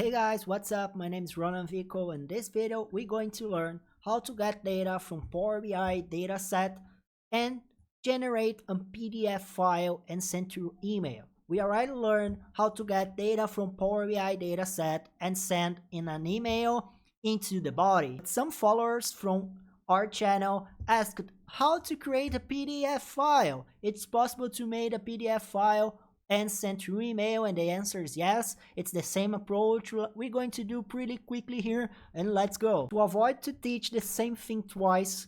Hey guys, what's up? My name is Ronan Vico. In this video, we're going to learn how to get data from Power BI dataset and generate a PDF file and send through email. We already learned how to get data from Power BI dataset and send in an email into the body. Some followers from our channel asked how to create a PDF file. It's possible to make a PDF file and send through email, and the answer is yes. It's the same approach we're going to do pretty quickly here, and let's go. To avoid to teach the same thing twice,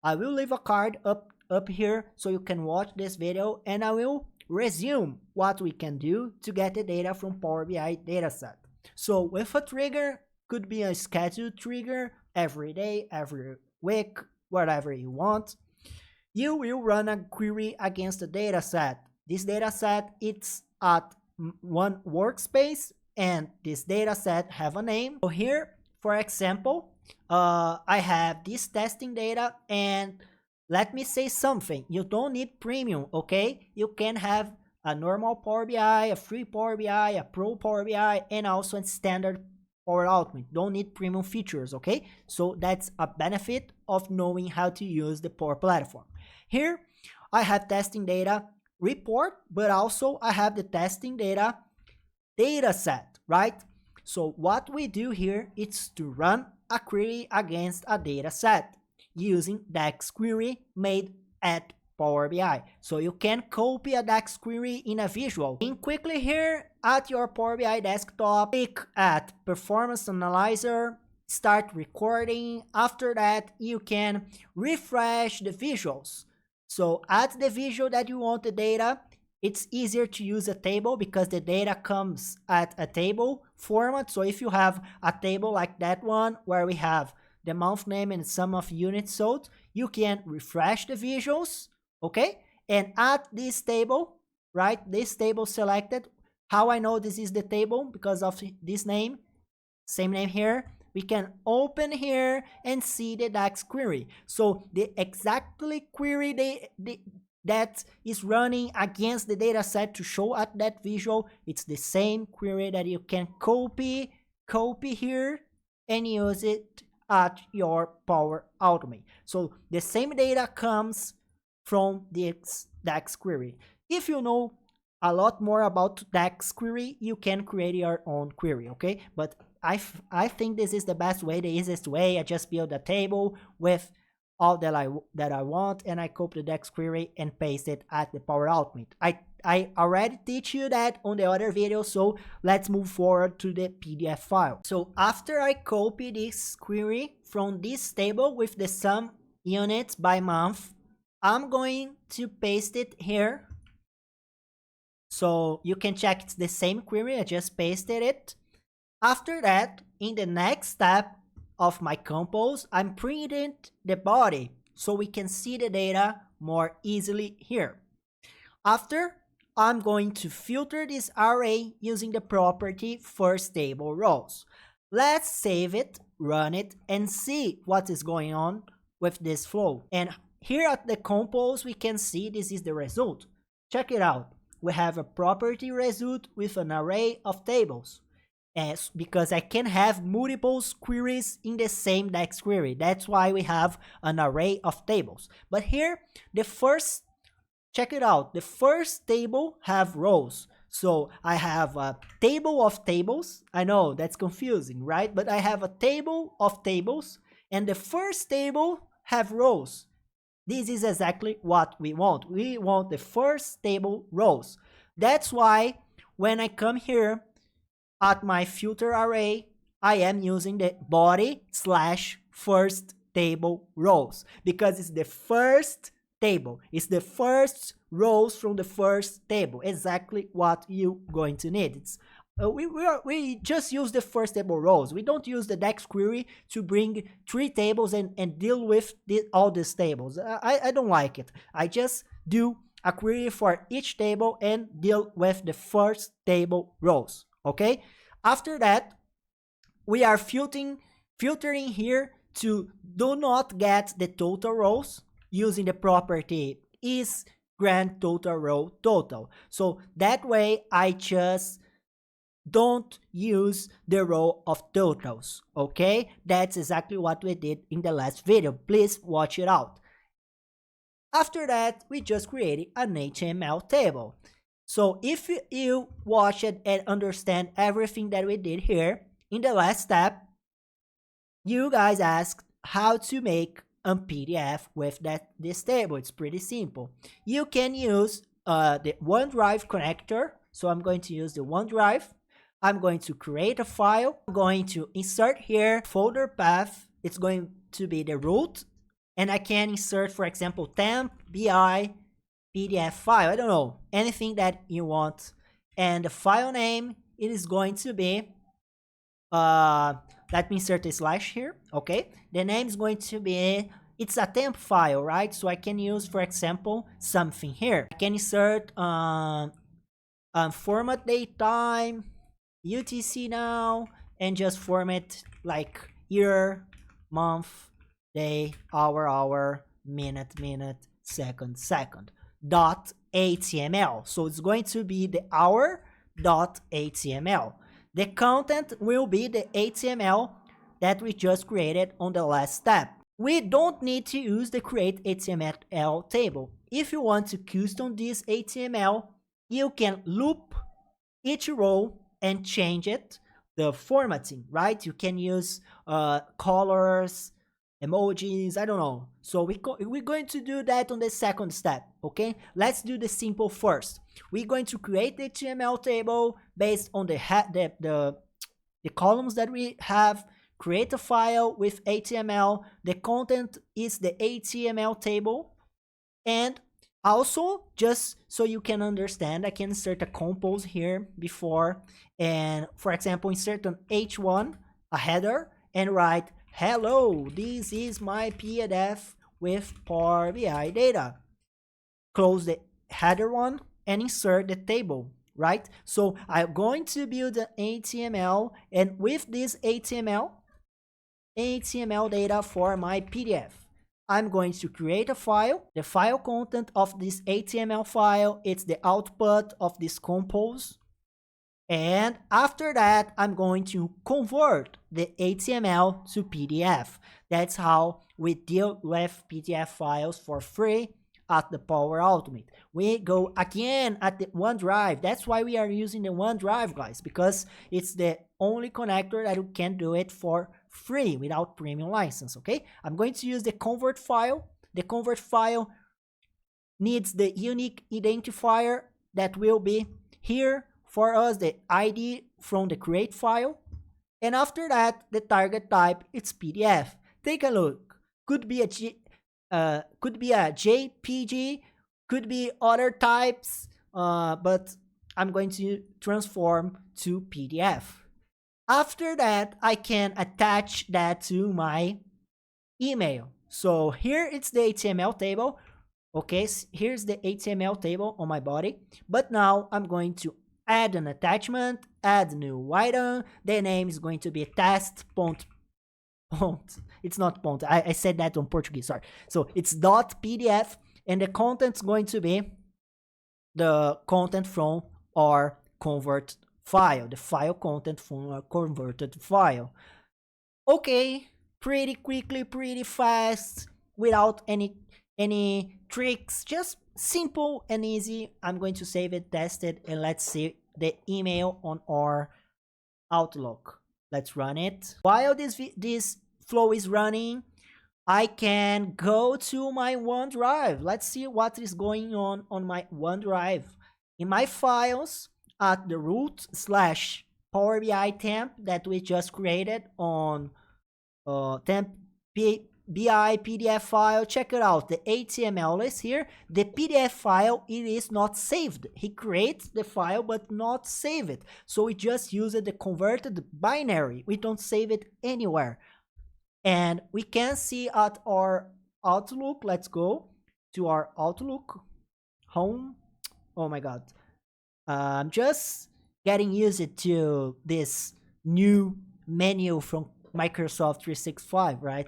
I will leave a card up here so you can watch this video, and I will resume what we can do to get the data from Power BI dataset. So with a trigger, could be a scheduled trigger every day, every week, whatever you want. You will run a query against the dataset. This dataset it's at one workspace, and this dataset have a name. So here, for example, I have this testing data, and let me say something. You don't need premium, okay? You can have a normal Power BI, a free Power BI, a pro Power BI, and also a standard Power Automate. Don't need premium features, okay? So that's a benefit of knowing how to use the Power Platform. Here, I have testing data report, but also I have the testing data set, right? So what we do here is to run a query against a data set using DAX query made at Power BI. So you can copy a DAX query in a visual. In quickly here at your Power BI desktop, click at Performance Analyzer, start recording. After that, you can refresh the visuals. So at the visual that you want the data, it's easier to use a table because the data comes at a table format. So if you have a table like that one where we have the month name and sum of units sold, you can refresh the visuals, okay? And at this table, right, this table selected, how I know this is the table? Because of this name, same name here. We can open here and see the DAX query. So the exactly query that is running against the data set to show at that visual, it's the same query that you can copy here and use it at your Power Automate. So the same data comes from the DAX query. If you know a lot more about DAX query, you can create your own query, okay? But I think this is the best way, the easiest way. I just build a table with all that I want, and I copy the DAX query and paste it at the Power Automate. I already teach you that on the other video, so let's move forward to the PDF file. So after I copy this query from this table with the sum units by month, I'm going to paste it here. So you can check it's the same query, I just pasted it. After that, in the next step of my compose, I'm printing the body so we can see the data more easily here. After, I'm going to filter this array using the property first table rows. Let's save it, run it, and see what is going on with this flow. And here at the compose, we can see this is the result. Check it out. We have a property result with an array of tables. Because I can have multiple queries in the same DAX query. That's why we have an array of tables. But here, check it out. The first table have rows. So I have a table of tables. I know that's confusing, right? But I have a table of tables, and the first table have rows. This is exactly what we want. We want the first table rows. That's why when I come here, at my filter array, I am using the body / first table rows because it's the first table. It's the first rows from the first table. Exactly what you're going to need. It's we just use the first table rows. We don't use the DAX query to bring 3 tables and deal with all these tables. I don't like it. I just do a query for each table and deal with the first table rows. Okay, after that, we are filtering here to do not get the total rows using the property is grand total row total. So that way I just don't use the row of totals, okay? That's exactly what we did in the last video. Please watch it out. After that, we just created an HTML table. So if you watch it and understand everything that we did here, in the last step, you guys asked how to make a PDF with this table. It's pretty simple. You can use the OneDrive connector. So I'm going to use the OneDrive. I'm going to create a file. I'm going to insert here folder path. It's going to be the root. And I can insert, for example, temp, BI, PDF file. I don't know, anything that you want. And the file name, it is going to be, let me insert a slash here, okay? The name is going to be, it's a temp file, right? So I can use, for example, something here. I can insert format date time, UTC now, and just format like year, month, day, hour, minute, second, dot HTML. So it's going to be the hour dot HTML. The content will be the HTML that we just created on the last step. We don't need to use the create HTML table. If you want to custom this HTML, you can loop each row and change it, the formatting, right? You can use colors, emojis, I don't know. So we're going to do that on the second step, okay? Let's do the simple first. We're going to create the HTML table based on the columns that we have, create a file with HTML. The content is the HTML table. And also, just so you can understand, I can insert a compose here before, and for example, insert an H1, a header, and write, hello, this is my PDF with Power BI data. Close the header one and insert the table, right? So I'm going to build an HTML, and with this HTML data for my PDF, I'm going to create a file. The file content of this HTML file, it's the output of this compose. And after that, I'm going to convert the HTML to PDF. That's how we deal with PDF files for free at the Power Automate. We go again at the OneDrive. That's why we are using the OneDrive, guys, because it's the only connector that you can do it for free without premium license, okay? I'm going to use the convert file. The convert file needs the unique identifier that will be here for us, the ID from the create file. And after that, the target type, it's PDF. Take a look. Could be a JPG, could be other types, but I'm going to transform to PDF. After that, I can attach that to my email. So here it's the HTML table. Okay, here's the HTML table on my body. But now I'm going to add an attachment, add new item. The name is going to be test pont. It's not pont. I said that on Portuguese, sorry. So it's .pdf, and the content's going to be the content from our convert file, the file content from our converted file. Okay, pretty quickly, pretty fast, without any tricks, just simple and easy. I'm going to save it, test it, and let's see the email on our Outlook. Let's run it. While this flow is running, I can go to my OneDrive. Let's see what is going on my OneDrive. In my files, at the root / Power BI temp that we just created on temp BI PDF file, check it out. The HTML is here. The PDF file, it is not saved. He creates the file but not save it. So we just use the converted binary. We don't save it anywhere. And we can see at our Outlook. Let's go to our Outlook home. Oh my God. I'm just getting used to this new menu from Microsoft 365, right?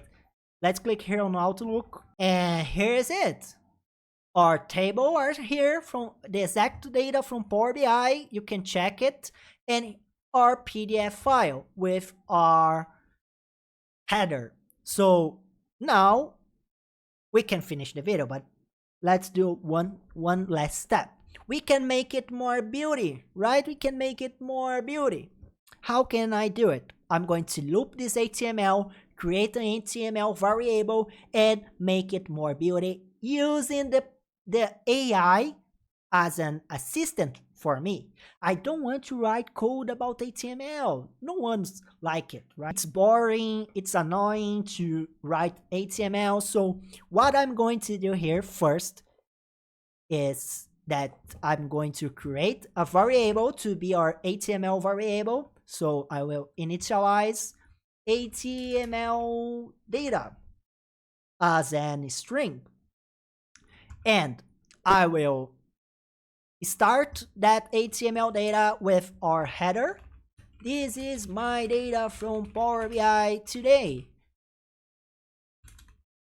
Let's click here on Outlook, and here is it. Our table are here from the exact data from Power BI. You can check it. And our PDF file with our header. So now we can finish the video, but let's do one last step. We can make it more beauty, right? We can make it more beauty. How can I do it? I'm going to loop this HTML, create an HTML variable, and make it more beauty using the AI as an assistant for me. I don't want to write code about HTML. No one's like it, right? It's boring, it's annoying to write HTML. So what I'm going to do here first is that I'm going to create a variable to be our HTML variable. So I will initialize HTML data as an string. And I will start that HTML data with our header. This is my data from Power BI today.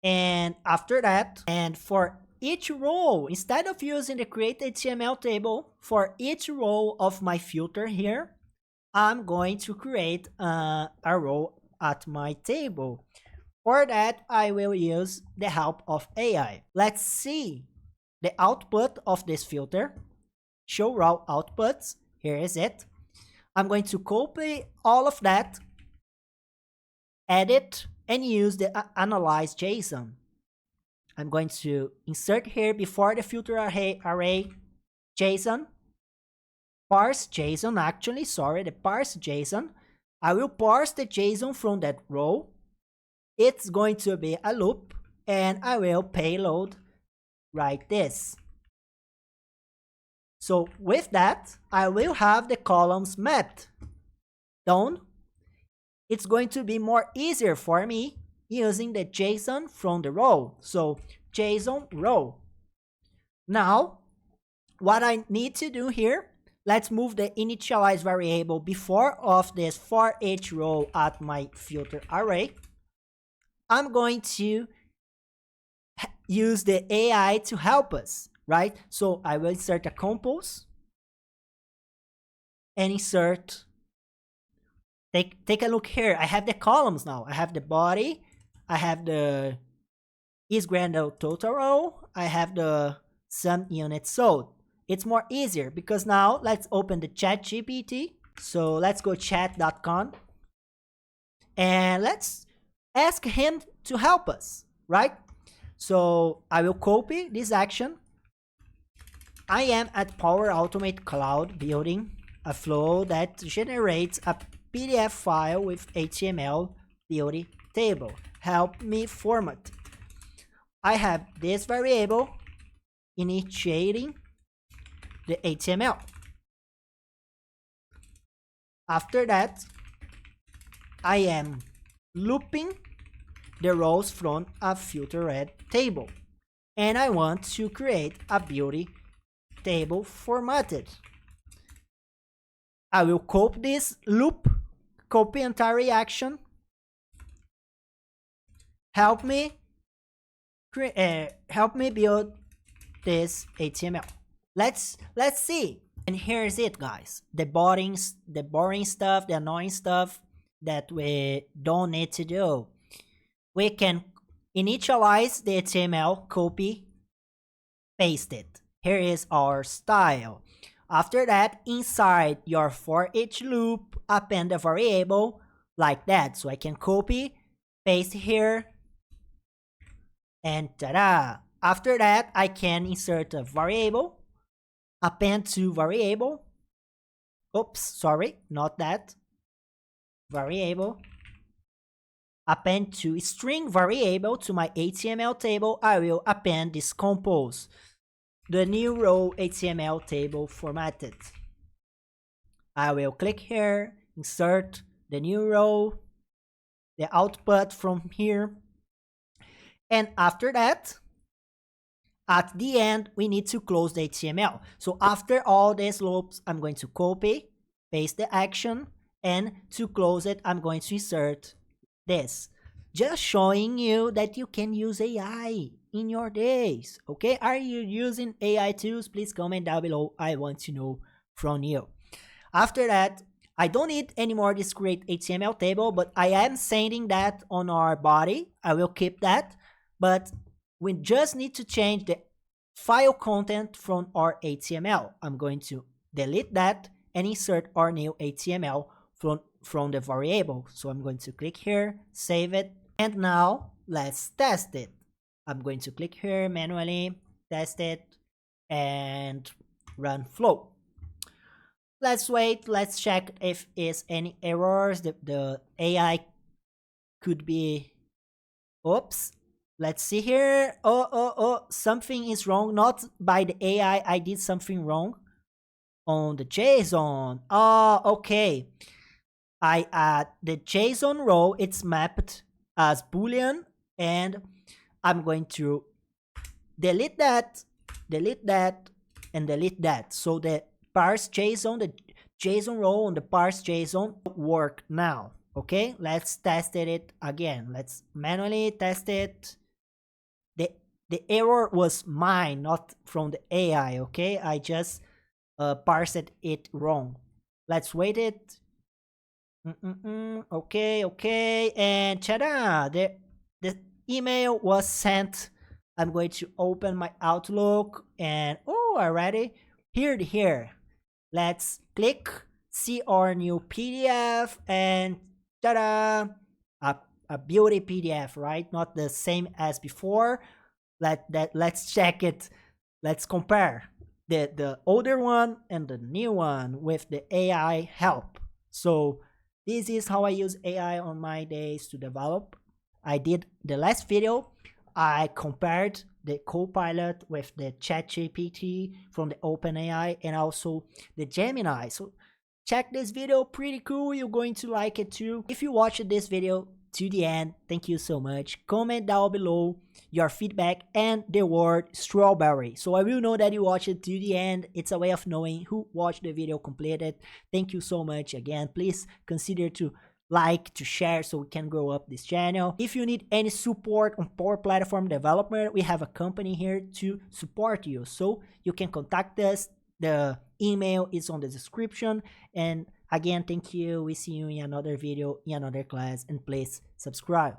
And after that, and for each row, instead of using the create HTML table, for each row of my filter here, I'm going to create a row at my table. For that, I will use the help of AI. Let's see the output of this filter. Show raw outputs. Here is it. I'm going to copy all of that, edit, and use the analyze JSON. I'm going to insert here before the filter array JSON, parse JSON actually, sorry, the parse JSON. I will parse the JSON from that row. It's going to be a loop, and I will payload like this. So with that, I will have the columns mapped. Done. It's going to be more easier for me using the JSON from the row. So JSON row. Now, what I need to do here, let's move the initialize variable before of this for each row at my filter array. I'm going to use the AI to help us, right? So I will insert a compose and insert. Take a look here. I have the columns now. I have the body. I have the is grand total row. I have the sum units sold. It's more easier because now let's open the Chat GPT. So let's go chat.com and let's ask him to help us, right? So I will copy this action. I am at Power Automate Cloud building a flow that generates a PDF file with HTML beauty table. Help me format. I have this variable initiating the HTML. After that, I am looping the rows from a filtered table. And I want to create a beauty table formatted. I will copy this loop, copy entire action. Help me build this HTML. Let's see. And here's it, guys. The boring stuff, the annoying stuff that we don't need to do. We can initialize the HTML, copy, paste it. Here is our style. After that, inside your for each loop, append a variable like that. So I can copy, paste here, and ta-da! After that, I can insert a variable, append to variable. Oops, sorry, not that. Variable. Append to string variable to my HTML table. I will append this compose, the new row HTML table formatted. I will click here, insert the new row, the output from here. And after that, at the end, we need to close the HTML. So after all these loops, I'm going to copy, paste the action, and to close it, I'm going to insert this. Just showing you that you can use AI in your days, okay? Are you using AI tools? Please comment down below. I want to know from you. After that, I don't need anymore this create HTML table, but I am sending that on our body. I will keep that, but we just need to change the file content from our HTML. I'm going to delete that and insert our new HTML from the variable. So I'm going to click here, save it, and now let's test it. I'm going to click here manually, test it, and run flow. Let's wait, let's check if is any errors. The AI could be, oops, let's see here. Oh, something is wrong, not by the AI, I did something wrong on the JSON. Oh, okay, I add the JSON row, it's mapped as Boolean, and I'm going to delete that, and delete that. So the parse JSON, the JSON row on the parse JSON work now. Okay, let's test it again. Let's manually test it. The error was mine, not from the AI. Okay, I just parsed it wrong. Let's wait it. Okay, and ta-da! The email was sent. I'm going to open my Outlook, and oh, already here. Let's click, see our new PDF, and ta-da! A beauty PDF, right? Not the same as before. Let's check it. Let's compare the older one and the new one with the AI help. So this is how I use AI on my days to develop. I did the last video. I compared the Copilot with the Chat GPT from the OpenAI and also the Gemini. So check this video, pretty cool. You're going to like it too. If you watched this video to the end, thank you so much. Comment down below your feedback and the word strawberry, so I will know that you watched it to the end. It's a way of knowing who watched the video completed. Thank you so much again. Please consider to like, to share, so we can grow up this channel. If you need any support on Power Platform development, we have a company here to support you, so you can contact us. The email is on the description. And again, thank you. We see you in another video, in another class, and please subscribe.